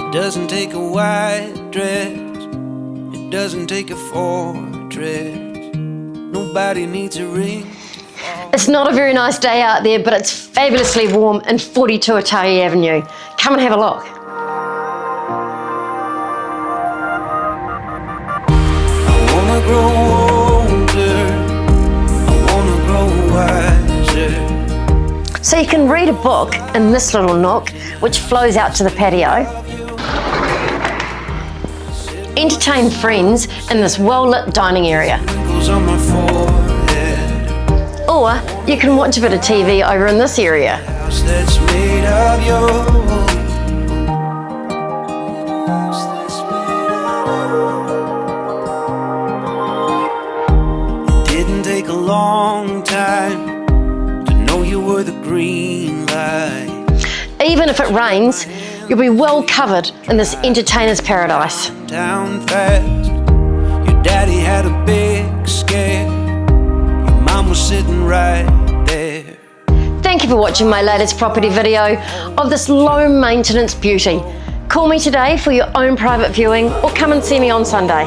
It doesn't take a white dress, it doesn't take a fortress, nobody needs a ring. It's not a very nice day out there, but it's fabulously warm in 40 Tuatahi Avenue. Come and have a look. I wanna grow older, I wanna grow wiser. So you can read a book in this little nook, which flows out to the patio. Entertain friends in this well-lit dining area. Wrinkles on my forehead. Or you can watch a bit of TV over in this area. House that's made of you. It didn't take a long time to know you were the green light. Even if it rains, you'll be well covered in this entertainer's paradise. Down fast. Your daddy had a big scare. Your mom was sitting right there. Thank you for watching my latest property video of this low maintenance beauty. Call me today for your own private viewing or come and see me on Sunday.